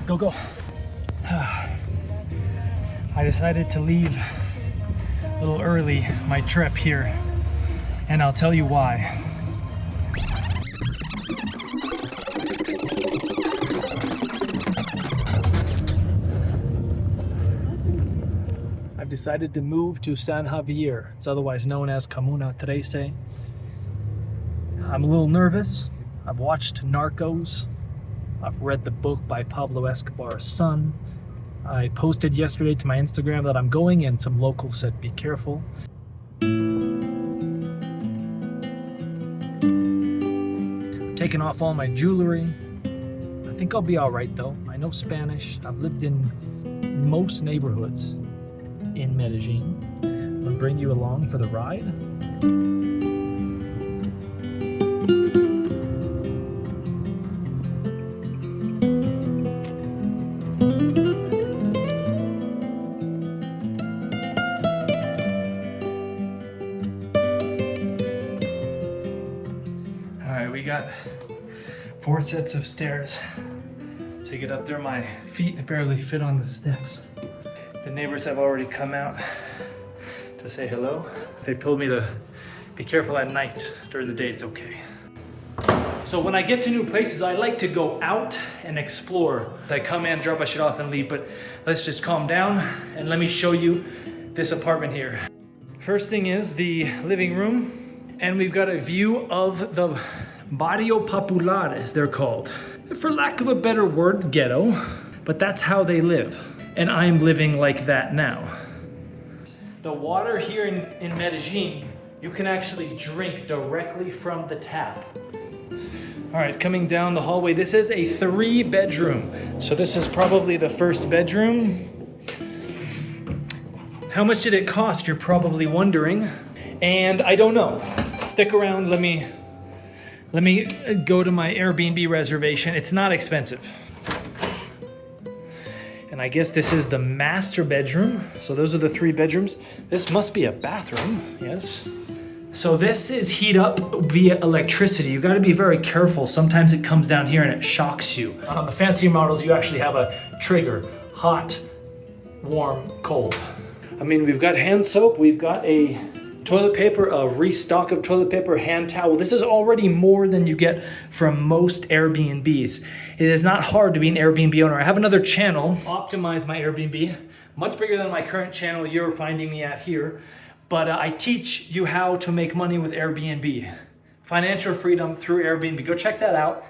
Go, go. I decided to leave a little early my trip here, and I'll tell you why. I've decided to move to San Javier. It's otherwise known as Comuna 13. I'm a little nervous. I've watched Narcos. I've read the book by Pablo Escobar's son. I posted yesterday to my Instagram that I'm going, and some locals said be careful. I'm taking off all my jewelry. I think I'll be all right though. I know Spanish. I've lived in most neighborhoods in Medellin. I'm gonna bring you along for the ride. We got 4 sets of stairs to get up there. My feet barely fit on the steps. The neighbors have already come out to say hello. They've told me to be careful at night. During the day, it's okay. So when I get to new places, I like to go out and explore. I come in, drop my shit off and leave, but let's just calm down and let me show you this apartment here. First thing is the living room, and we've got a view of the Barrio Popular, as they're called. For lack of a better word, ghetto, but that's how they live. And I'm living like that now. The water here in Medellin, you can actually drink directly from the tap. All right, coming down the hallway, this is a 3-bedroom. So this is probably the first bedroom. How much did it cost, you're probably wondering. And I don't know. Stick around, let me go to my Airbnb reservation. It's not expensive. And I guess this is the master bedroom. So those are the 3 bedrooms. This must be a bathroom, yes. So this is heat up via electricity. You gotta be very careful. Sometimes it comes down here and it shocks you. On the fancy models, you actually have a trigger. Hot, warm, cold. I mean, we've got hand soap, we've got a toilet paper, a restock of toilet paper, hand towel. This is already more than you get from most Airbnbs. It is not hard to be an Airbnb owner. I have another channel, Optimize My Airbnb, much bigger than my current channel you're finding me at here. But I teach you how to make money with Airbnb. Financial freedom through Airbnb. Go check that out.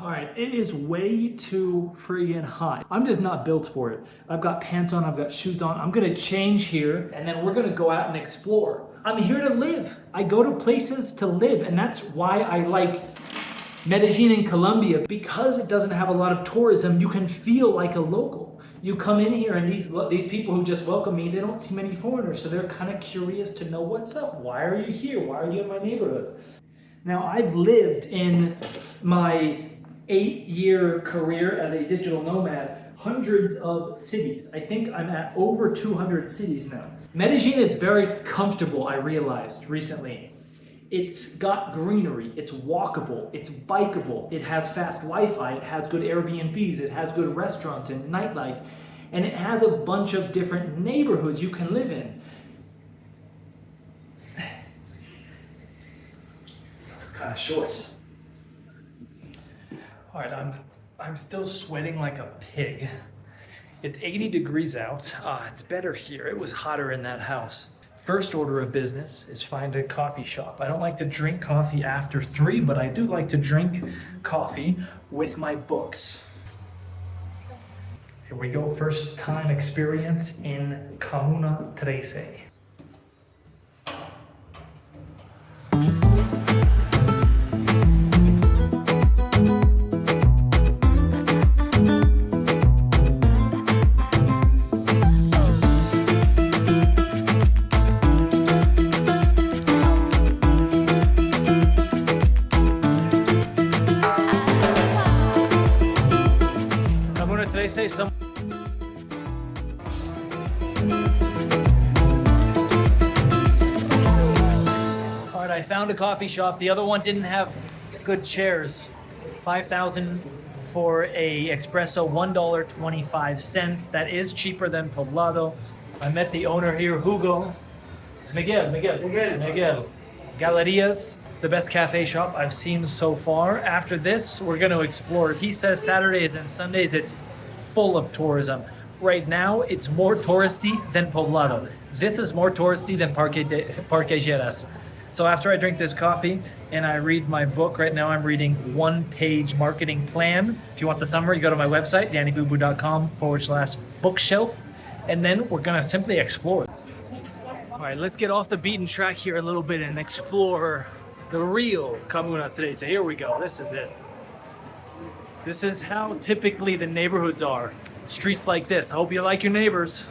All right, it is way too friggin' hot. I'm just not built for it. I've got pants on, I've got shoes on. I'm gonna change here, and then we're gonna go out and explore. I'm here to live. I go to places to live, and that's why I like Medellin in Colombia. Because it doesn't have a lot of tourism, you can feel like a local. You come in here, and these people who just welcome me, they don't see many foreigners, so they're kind of curious to know what's up. Why are you here? Why are you in my neighborhood? Now, I've lived in my 8-year career as a digital nomad, hundreds of cities. I think I'm at over 200 cities now. Medellin is very comfortable, I realized recently. It's got greenery, it's walkable, it's bikeable, it has fast Wi-Fi, it has good Airbnbs, it has good restaurants and nightlife, and it has a bunch of different neighborhoods you can live in. Kind of short. All right, I'm still sweating like a pig. It's 80 degrees out. It's better here. It was hotter in that house. First order of business is find a coffee shop. I don't like to drink coffee after 3, but I do like to drink coffee with my books. Here we go, first time experience in Comuna 13. Say some. All right, I found a coffee shop. The other one didn't have good chairs. 5,000 for a espresso, $1.25. That is cheaper than Poblado. I met the owner here, Hugo. Miguel. Galerias, the best cafe shop I've seen so far. After this, we're gonna explore. He says Saturdays and Sundays, it's full of tourism. Right now, it's more touristy than Poblado. This is more touristy than Parque Lleras. So after I drink this coffee and I read my book, right now I'm reading one-page marketing plan. If you want the summary, go to my website, DANNYBOOBOO.com/bookshelf. And then we're gonna simply explore. All right, let's get off the beaten track here a little bit and explore the real Comuna today. So here we go, this is it. This is how typically the neighborhoods are. Streets like this. I hope you like your neighbors.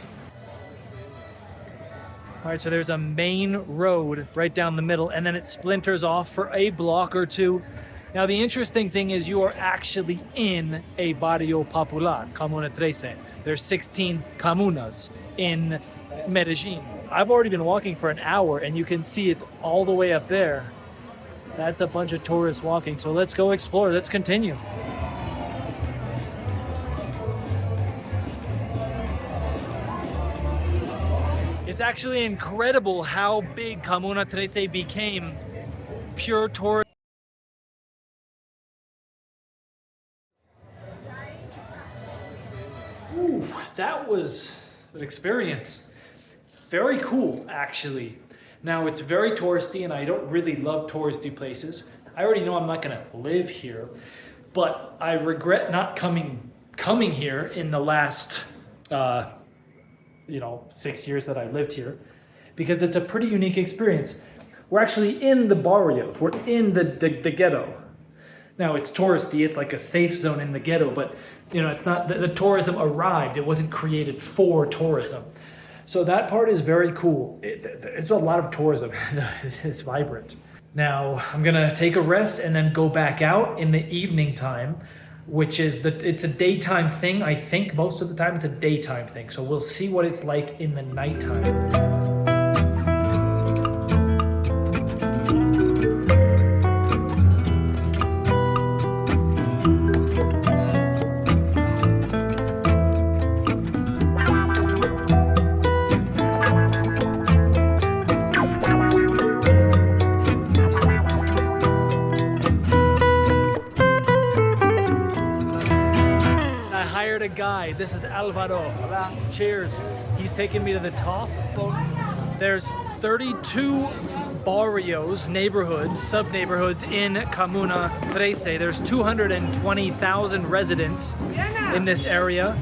All right, so there's a main road right down the middle, and then it splinters off for a block or two. Now, the interesting thing is you are actually in a barrio popular, Comuna 13. There's 16 comunas in Medellin. I've already been walking for an hour, and you can see it's all the way up there. That's a bunch of tourists walking, so let's go explore. Let's continue. It's actually incredible how big Comuna 13 became. Pure tourist. Ooh, that was an experience. Very cool, actually. Now, it's very touristy, and I don't really love touristy places. I already know I'm not gonna live here, but I regret not coming here in the last 6 years that I lived here, because it's a pretty unique experience. We're actually in the barrios. We're in the ghetto. Now, it's touristy. It's like a safe zone in the ghetto, but it's not, the tourism arrived. It wasn't created for tourism. So that part is very cool. It's a lot of tourism. It's vibrant. Now, I'm gonna take a rest and then go back out in the evening time, which is it's a daytime thing. I think most of the time it's a daytime thing. So we'll see what it's like in the nighttime. Guy, this is Alvaro. Hola. Cheers. He's taking me to the top. There's 32 barrios, neighborhoods, sub-neighborhoods in Comuna 13. There's 220,000 residents in this area.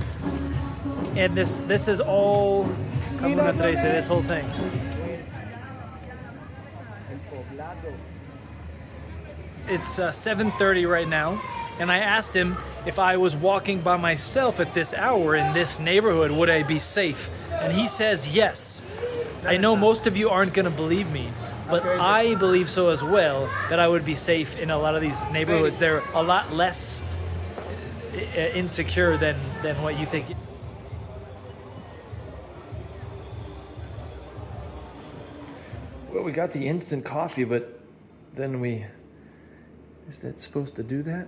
And this is all Comuna 13, this whole thing. It's 7:30 right now. And I asked him if I was walking by myself at this hour in this neighborhood, would I be safe? And he says yes. I know most of you aren't gonna believe me, but I believe so as well, that I would be safe in a lot of these neighborhoods. They're a lot less insecure than what you think. Well, we got the instant coffee, but then is that supposed to do that?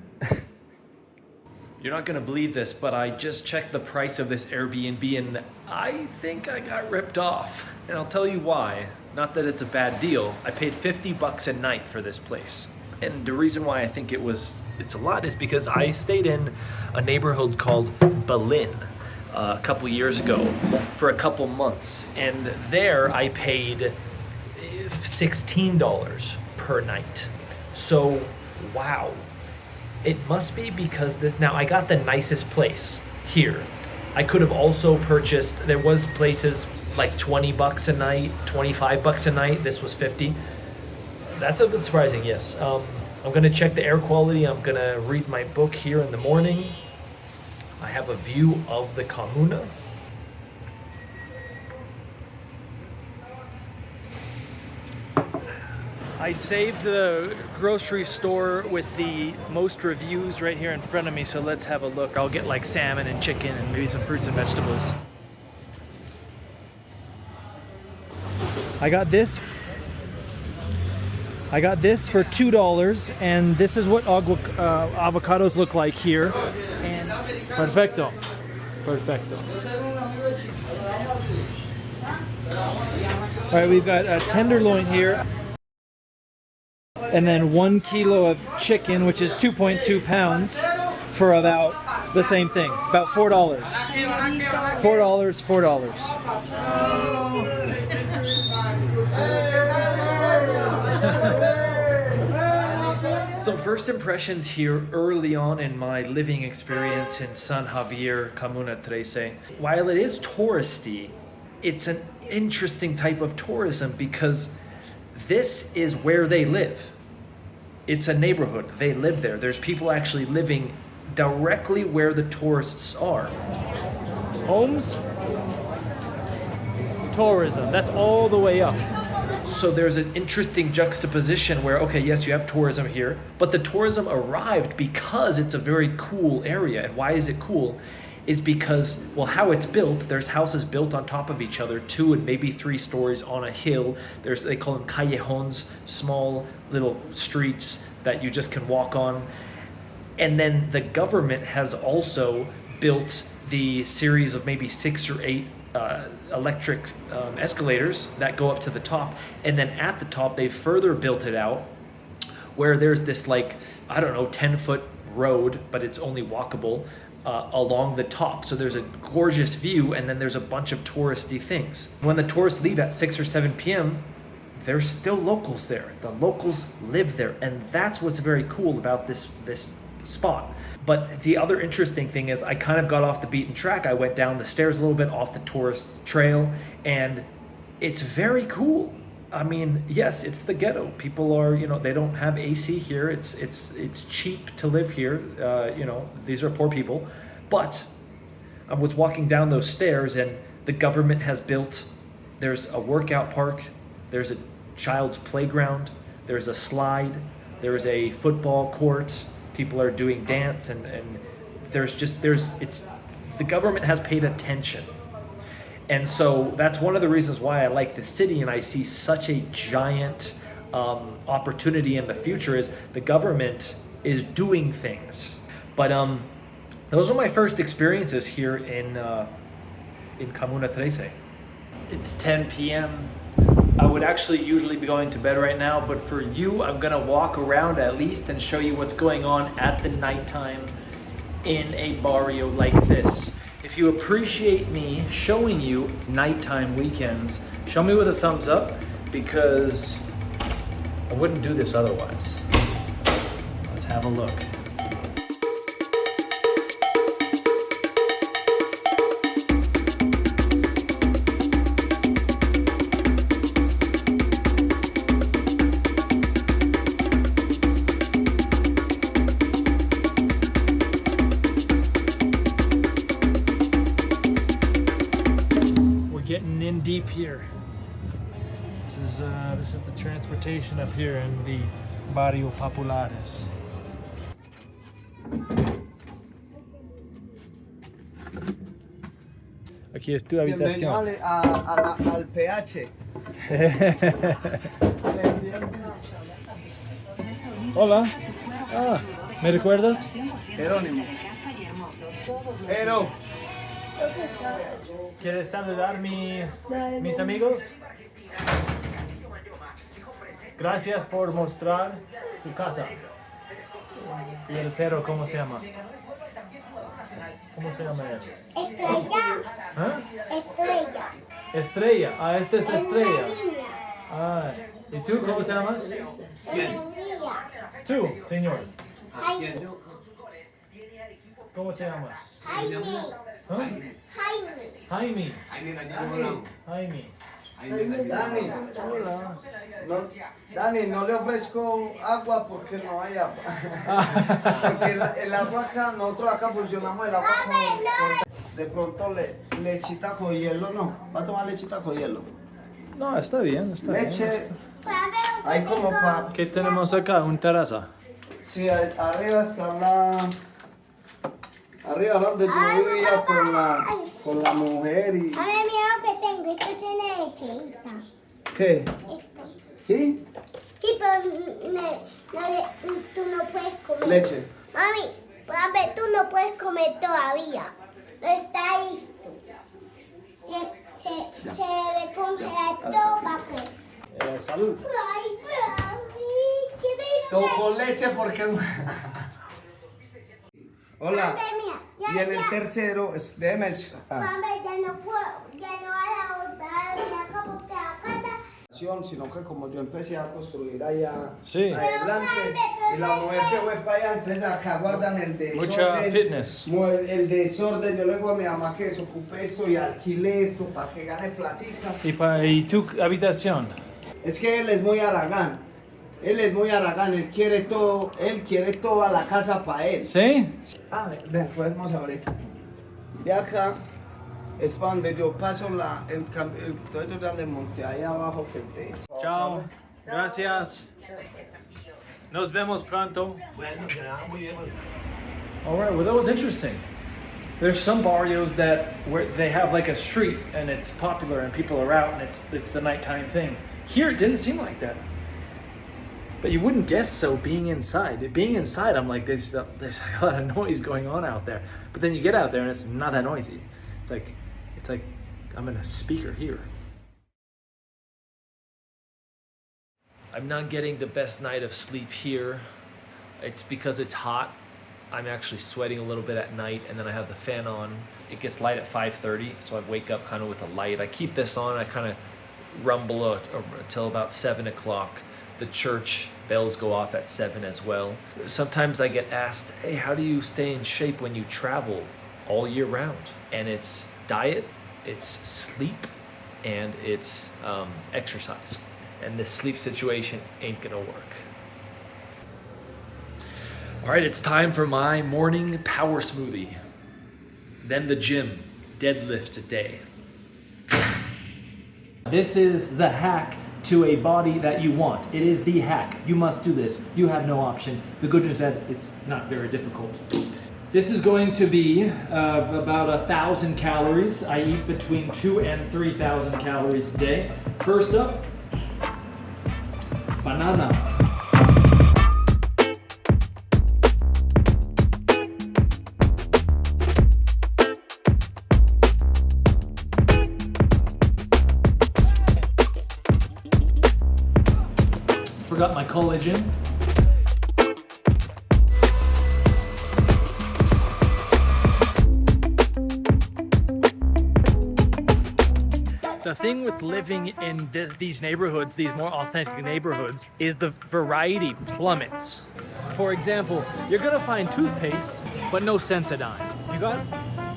You're not gonna believe this, but I just checked the price of this Airbnb and I think I got ripped off. And I'll tell you why. Not that it's a bad deal. I paid $50 a night for this place. And the reason why I think it's a lot is because I stayed in a neighborhood called Medellin a couple years ago for a couple months. And there I paid $16 per night. So, wow. It must be because now I got the nicest place here. I could have also purchased, there was places like $20 a night, $25 a night. This was 50. That's a bit surprising, yes. I'm gonna check the air quality. I'm gonna read my book here in the morning. I have a view of the Comuna. I saved the grocery store with the most reviews right here in front of me, so let's have a look. I'll get like salmon and chicken and maybe some fruits and vegetables. I got this. I got this for $2, and this is what avocados look like here. And perfecto. Perfecto. All right, we've got a tenderloin here. And then 1 kilo of chicken, which is 2.2 pounds, for about the same thing, about $4. $4. Some first impressions here early on in my living experience in San Javier, Comuna 13. While it is touristy, it's an interesting type of tourism because this is where they live. It's a neighborhood. They live there. There's people actually living directly where the tourists are. Homes, tourism. That's all the way up. So there's an interesting juxtaposition where, okay, yes, you have tourism here, but the tourism arrived because it's a very cool area. And why is it cool? Is because, well, how it's built, there's houses built on top of each other, 2 and maybe 3 stories on a hill. They call them callejones, small little streets that you just can walk on. And then the government has also built the series of maybe 6 or 8 electric escalators that go up to the top. And then at the top, they further built it out where there's this 10-foot road, but it's only walkable along the top. So there's a gorgeous view, and then there's a bunch of touristy things. When the tourists leave at 6 or 7 p.m., there's still locals there. The locals live there, and that's what's very cool about this spot. But the other interesting thing is I kind of got off the beaten track. I went down the stairs a little bit off the tourist trail, and it's very cool. I mean, yes, it's the ghetto. People are, they don't have AC here. It's cheap to live here. These are poor people. But I was walking down those stairs, and the government has built, there's a workout park, there's a child's playground, there's a slide, there's a football court. People are doing dance, and the government has paid attention. And so that's one of the reasons why I like the city, and I see such a giant opportunity in the future is the government is doing things. But those were my first experiences here in Comuna 13. It's 10 p.m. I would actually usually be going to bed right now, but for you, I'm gonna walk around at least and show you what's going on at the nighttime in a barrio like this. If you appreciate me showing you nighttime weekends, show me with a thumbs up, because I wouldn't do this otherwise. Let's have a look. Getting in deep here. This is the transportation up here in the Barrio Populares. Aquí es tu habitación. Bienvenido al PH. Hola. Ah, ¿me recuerdas? Jerónimo. Pero. ¿Quieres saludar mis amigos? Gracias por mostrar tu casa. ¿Y el perro cómo se llama? ¿Cómo se llama él? Estrella. ¿Ah? Estrella. Estrella. Ah, esta es Estrella. Niña. Ah, ¿y tú cómo te llamas? María. Tú, señor. Jaime. ¿Cómo te llamas? Jaime. ¿Ah? Jaime. Jaime. Dani. Hola. Dani, no le ofrezco agua porque no hay agua. Porque el agua acá, nosotros acá funcionamos el agua con de pronto lechita con hielo, ¿no? ¿Va a tomar lechita con hielo? No, está bien, está Leche, bien. hay como para... ¿Qué tenemos acá? ¿Un terraza? Sí, arriba está la... Arriba donde yo vivía con la mujer y... A ver, mira lo que tengo. Esto tiene lechita. ¿Qué? Esto. ¿Sí? Sí, Sí, pero tú no puedes comer. Leche. Mami, papi, tú no puedes comer todavía. No está listo. Se debe congelar todo, papi. Salud. Ay, papi, ¿qué me Todo con leche porque... Hola. Papi, mira, Y en el tercero, déjeme... Papi, ya no puedo, ya no hay a volver a porque acá está. Sino que como yo empecé a construir allá Sí. adelante y la mujer se fue para allá, entonces acá guardan el desorden. Mucha fitness. El desorden, yo le digo a mi mamá que desocupe esto y alquile esto para que gane platica. ¿Y tu habitación? Es que él es muy haragán. Él es muy haragán, él quiere toda la casa para él. ¿Sí? A ver, ven, podemos abrir. De acá es para donde yo paso entonces yo ya le monté ahí abajo que te... Chao. Gracias. Nos vemos pronto. Bueno, muy bien. All right, well, that was interesting. There's some barrios where they have like a street and it's popular and people are out and it's the nighttime thing. Here, it didn't seem like that. But you wouldn't guess so being inside. Being inside, I'm like, there's a lot of noise going on out there. But then you get out there and it's not that noisy. It's like I'm in a speaker here. I'm not getting the best night of sleep here. It's because it's hot. I'm actually sweating a little bit at night, and then I have the fan on. It gets light at 5:30, so I wake up kind of with a light. I keep this on, I kind of rumble until about 7 o'clock. The church bells go off at 7 as well. Sometimes I get asked, hey, how do you stay in shape when you travel all year round? And it's diet, it's sleep, and it's exercise. And this sleep situation ain't gonna work. All right, it's time for my morning power smoothie. Then the gym, deadlift today. This is the hack to a body that you want. It is the hack. You must do this. You have no option. The good news is that it's not very difficult. This is going to be about 1,000 calories. I eat between 2,000 and 3,000 calories a day. First up, banana. Forgot my collagen. The thing with living in these neighborhoods, these more authentic neighborhoods, is the variety plummets. For example, you're gonna find toothpaste, but no Sensodyne. You got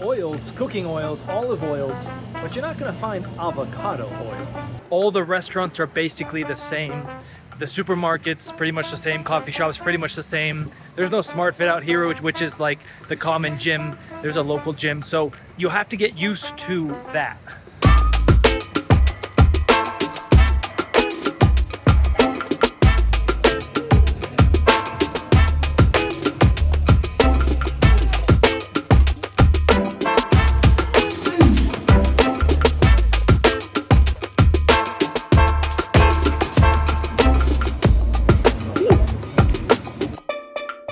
oils, cooking oils, olive oils, but you're not gonna find avocado oil. All the restaurants are basically the same. The supermarket's pretty much the same, coffee shop's pretty much the same. There's no Smart Fit out here, which is like the common gym. There's a local gym, so you have to get used to that.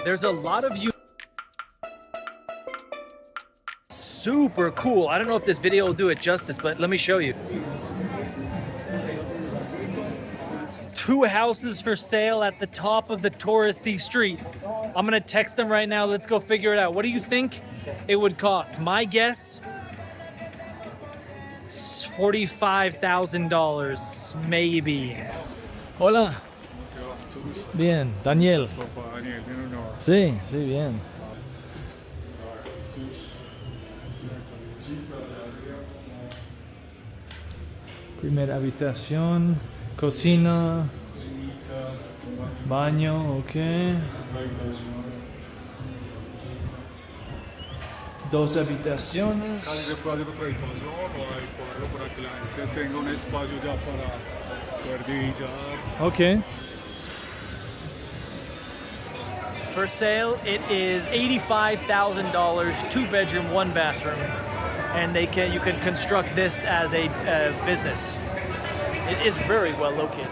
There's a lot of you. Super cool. I don't know if this video will do it justice, but let me show you. 2 houses for sale at the top of the touristy street. I'm gonna text them right now. Let's go figure it out. What do you think it would cost? My guess, $45,000, maybe. Hola. Bien, Daniel. Sí, sí, bien. Primera habitación, cocina, baño, ok. 2 habitaciones. Casi se puede hacer otra habitación o hay ponerlo para que la gente tenga un espacio ya para poder divisar. Okay. For sale, it is $85,000, 2-bedroom, 1 bathroom, and you can construct this as a business. It is very well located.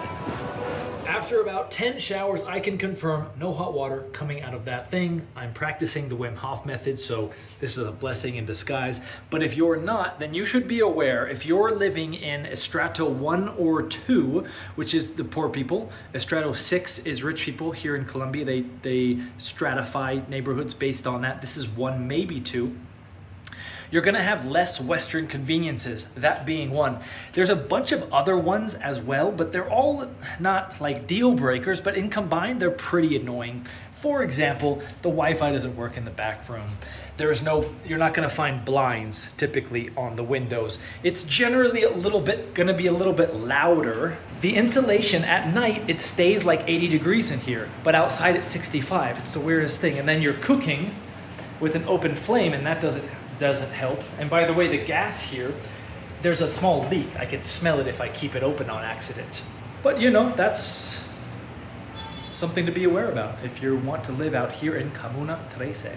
After about 10 showers, I can confirm no hot water coming out of that thing. I'm practicing the Wim Hof method, so this is a blessing in disguise. But if you're not, then you should be aware, if you're living in Estrato 1 or 2, which is the poor people, Estrato 6 is rich people. Here in Colombia, they stratify neighborhoods based on that. This is 1, maybe 2. You're gonna have less Western conveniences, that being one. There's a bunch of other ones as well, but they're all not like deal breakers, but in combined, they're pretty annoying. For example, the Wi-Fi doesn't work in the back room. You're not gonna find blinds typically on the windows. It's generally gonna be a little bit louder. The insulation at night, it stays like 80 degrees in here, but outside it's 65. It's the weirdest thing. And then you're cooking with an open flame, and that doesn't help. And by the way, the gas here, there's a small leak. I can smell it if I keep it open on accident. But you know, that's something to be aware about if you want to live out here in Comuna 13.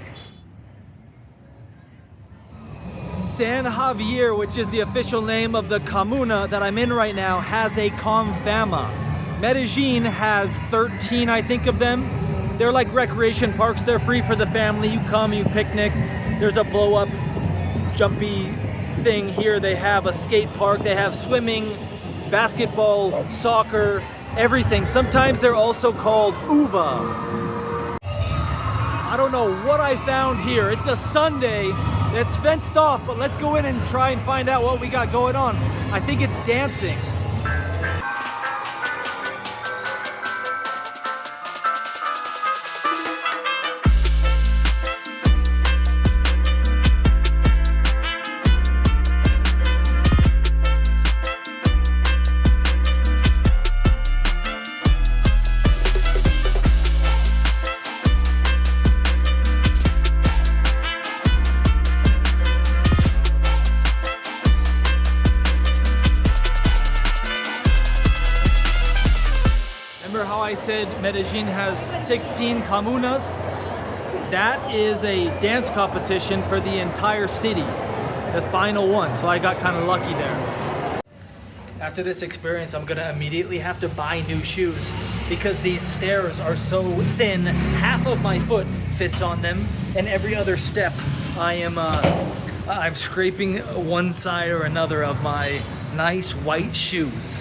San Javier, which is the official name of the comuna that I'm in right now, has a Confama. Medellin has 13, I think, of them. They're like recreation parks. They're free for the family. You come, you picnic. There's a blow-up, jumpy thing here. They have a skate park. They have swimming, basketball, soccer, everything. Sometimes they're also called uva. I don't know what I found here. It's a Sunday. It's fenced off, but let's go in and try and find out what we got going on. I think it's dancing. I said Medellin has 16 comunas. That is a dance competition for the entire city, the final one, so I got kind of lucky there. After this experience, I'm gonna immediately have to buy new shoes because these stairs are so thin, half of my foot fits on them, and every other step I'm scraping one side or another of my nice white shoes.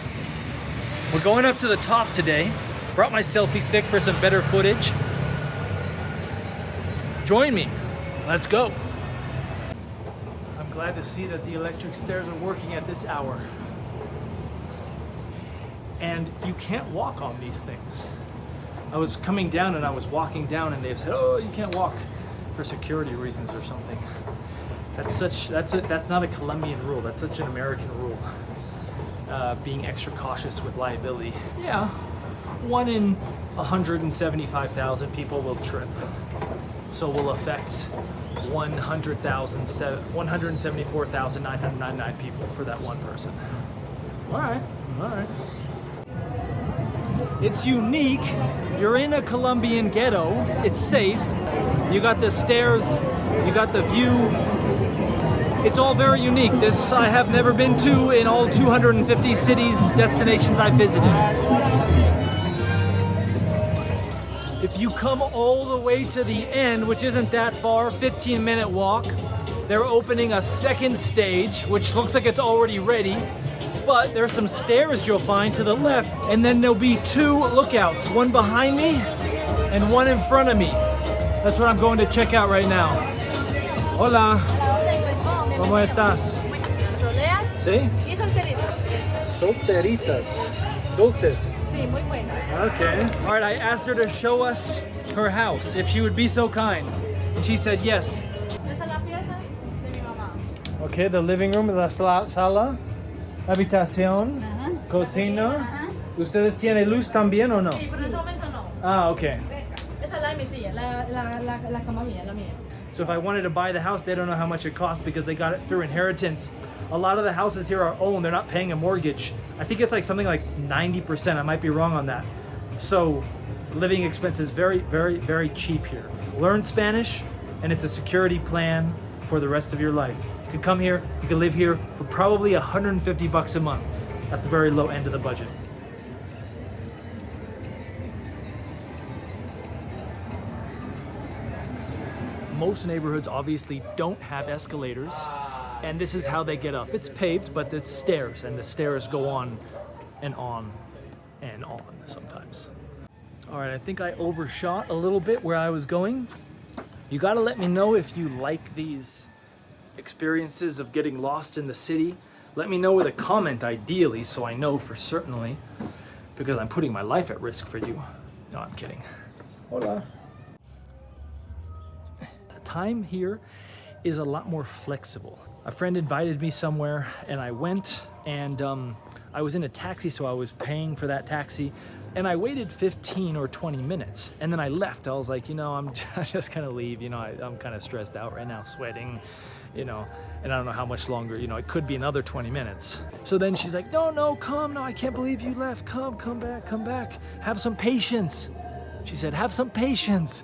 We're going up to the top today. Brought my selfie stick for some better footage. Join me. Let's go. I'm glad to see that the electric stairs are working at this hour. And you can't walk on these things. I was coming down and I was walking down and they said, oh, you can't walk for security reasons or something. That's not a Colombian rule. That's such an American rule. Being extra cautious with liability. Yeah. 1 in 175,000 people will trip. So will affect 174,999 people for that one person. All right. It's unique. You're in a Colombian ghetto. It's safe. You got the stairs. You got the view. It's all very unique. This I have never been to in all 250 cities, destinations I've visited. If you come all the way to the end, which isn't that far, 15-minute walk, they're opening a second stage, which looks like it's already ready, but there's some stairs you'll find to the left, and then there'll be 2 lookouts, one behind me and one in front of me. That's what I'm going to check out right now. Hola. ¿Cómo estás? Roleas ¿Sí? y solteritas. Solteritas. Dulces. Sí, muy buenas. Okay. All right, I asked her to show us her house, if she would be so kind. And she said yes. Esa es la pieza de mi mamá. Okay, the living room, la sala, habitación, cocina. ¿Ustedes tienen luz también o no? Sí, pero en ese momento no. Ah, okay. Esa es la de mi tía, la cama mía, la mía. So if I wanted to buy the house, they don't know how much it costs because they got it through inheritance. A lot of the houses here are owned. They're not paying a mortgage. I think it's like something like 90%. I might be wrong on that. So living expenses very, very, very cheap here. Learn Spanish, and it's a security plan for the rest of your life. You can come here, you can live here for probably $150 a month at the very low end of the budget. most neighborhoods obviously don't have escalators, and this is how they get up. It's paved, but it's stairs, and the stairs go on and on and on sometimes. All right, I think I overshot a little bit where I was going. You gotta let me know if you like these experiences of getting lost in the city. Let me know with a comment, ideally, so I know for certainly, because I'm putting my life at risk for you. No, I'm kidding. Hola. Time here is a lot more flexible. A friend invited me somewhere and I went, and I was in a taxi, so I was paying for that taxi, and I waited 15 or 20 minutes, and then I left. I was like, you know, I'm just gonna leave. You know, I'm kind of stressed out right now, sweating, you know, and I don't know how much longer, you know, it could be another 20 minutes. So then she's like, no, come, no, I can't believe you left. Come back, have some patience. She said, have some patience.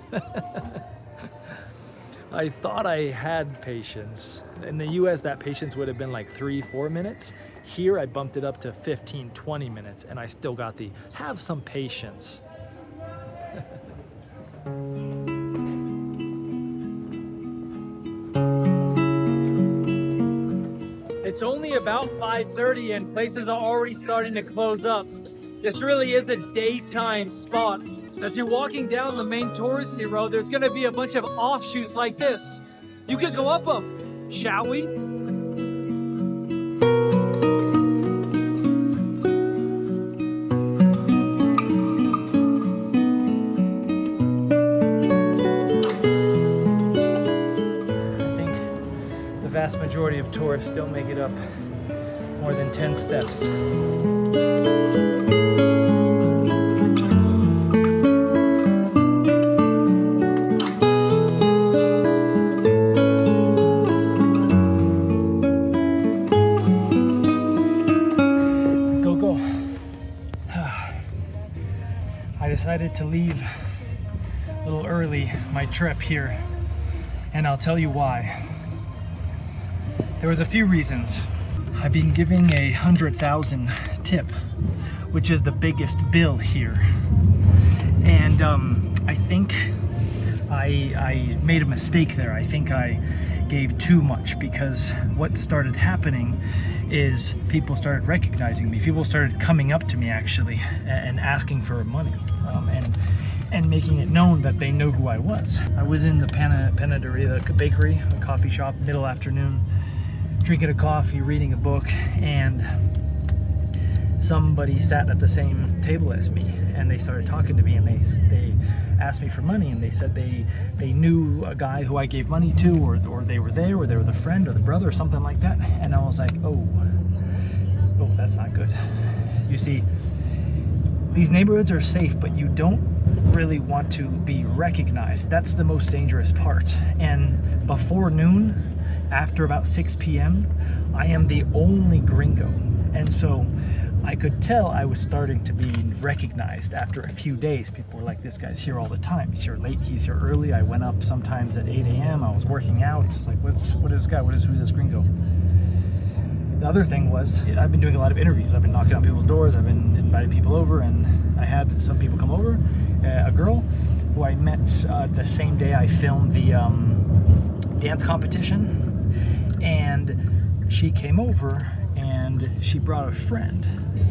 I thought I had patience. In the US, that patience would have been like 3-4 minutes. Here, I bumped it up to 15-20 minutes, and I still got the have some patience. It's only about 5:30 and places are already starting to close up. This really is a daytime spot. As you're walking down the main touristy road, there's gonna be a bunch of offshoots like this. You could go up them, shall we? Vast majority of tourists don't make it up more than 10 steps. Go. I decided to leave a little early my trip here, and I'll tell you why. There was a few reasons. I've been giving a 100,000 tip, which is the biggest bill here. And I think I made a mistake there. I think I gave too much, because what started happening is people started recognizing me. People started coming up to me actually and asking for money, and making it known that they know who I was. I was in the panaderia, the bakery, a coffee shop, middle afternoon, drinking a coffee, reading a book, and somebody sat at the same table as me, and they started talking to me, and they asked me for money, and they said they knew a guy who I gave money to, or they were there, or they were the friend or the brother or something like that. And I was like, oh, that's not good. You see, these neighborhoods are safe, but you don't really want to be recognized. That's the most dangerous part. And before noon, after about 6 p.m., I am the only gringo. And so I could tell I was starting to be recognized after a few days. People were like, this guy's here all the time. He's here late, he's here early. I went up sometimes at 8 a.m. I was working out. It's like, what is this guy? Who is this gringo? The other thing was, I've been doing a lot of interviews. I've been knocking on people's doors. I've been inviting people over, and I had some people come over. A girl who I met the same day I filmed the dance competition. And she came over and she brought a friend,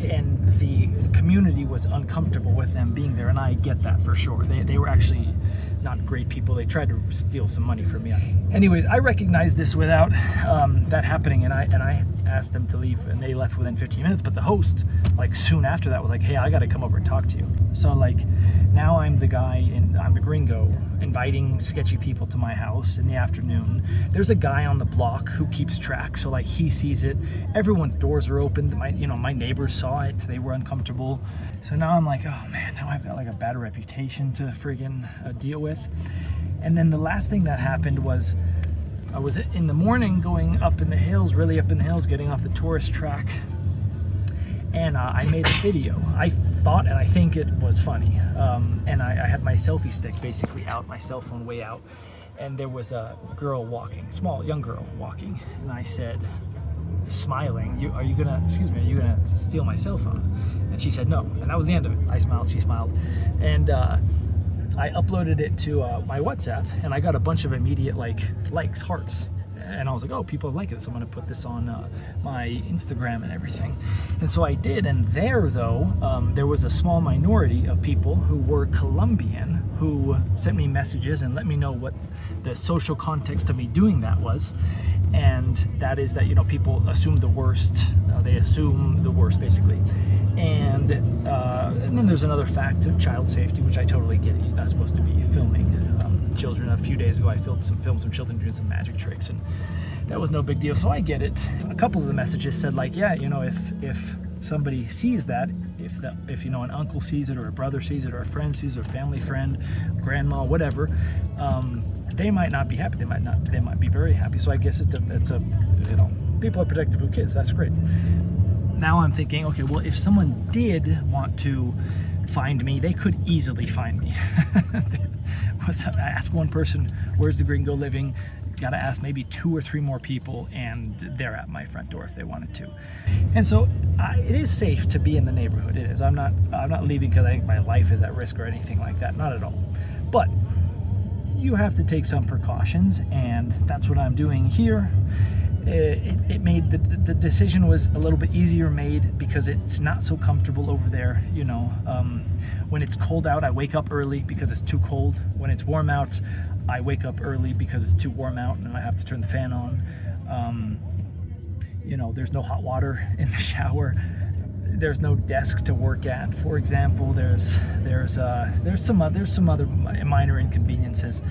and the community was uncomfortable with them being there, and I get that for sure. They were actually not great people. They tried to steal some money from me. Anyways, I recognized this without that happening, and I asked them to leave, and they left within 15 minutes. But the host, like soon after that, was like, hey, I gotta come over and talk to you. So like, now I'm the guy, and I'm the gringo, inviting sketchy people to my house in the afternoon. There's a guy on the block who keeps track, so like he sees it. Everyone's doors are open. My neighbors saw it. They were uncomfortable. So now I'm like, oh man, now I've got like a bad reputation to friggin' deal with. And then the last thing that happened was, I was in the morning going up in the hills, really up in the hills, getting off the tourist track, and I made a video. I thought, and I think it was funny, and I had my selfie stick basically out, my cell phone way out, and there was a girl walking, young girl walking, and I said, smiling, are you gonna steal my cell phone? And she said no, and that was the end of it. I smiled, she smiled, and I uploaded it to my WhatsApp, and I got a bunch of immediate likes, hearts. And I was like, oh, people like this. I'm gonna put this on my Instagram and everything. And so I did, and there was a small minority of people who were Colombian who sent me messages and let me know what the social context of me doing that was. And that is that, you know, people assume the worst. They assume the worst, basically. And then there's another fact of child safety, which I totally get. You're not supposed to be filming children. A few days ago, I filmed some children doing some magic tricks, and that was no big deal. So I get it. A couple of the messages said like, yeah, you know, if somebody sees that, if you know, an uncle sees it, or a brother sees it, or a friend sees it, or a family friend, grandma, whatever, they might not be happy. They might be very happy. So I guess it's a you know, people are protective of kids. That's great. Now I'm thinking, okay, well, if someone did want to find me, they could easily find me. I asked one person, where's the gringo living? Got to ask maybe 2 or 3 more people, and they're at my front door if they wanted to. And so it is safe to be in the neighborhood. It is. I'm not leaving because I think my life is at risk or anything like that. Not at all. But you have to take some precautions, and that's what I'm doing here. It made the decision was a little bit easier made because it's not so comfortable over there. You know, when it's cold out, I wake up early because it's too cold. When it's warm out, I wake up early because it's too warm out, and I have to turn the fan on. You know, there's no hot water in the shower. There's no desk to work at, for example. There's some other minor inconveniences.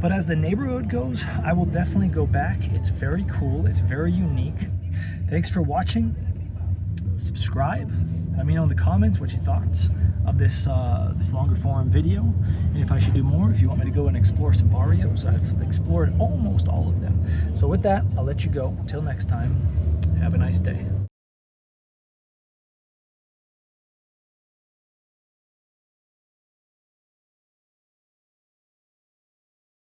But as the neighborhood goes, I will definitely go back. It's very cool. It's very unique. Thanks for watching. Subscribe. Let me know in the comments what you thought of this longer form video, and if I should do more, if you want me to go and explore some barrios. I've explored almost all of them. So with that, I'll let you go. Until next time, have a nice day.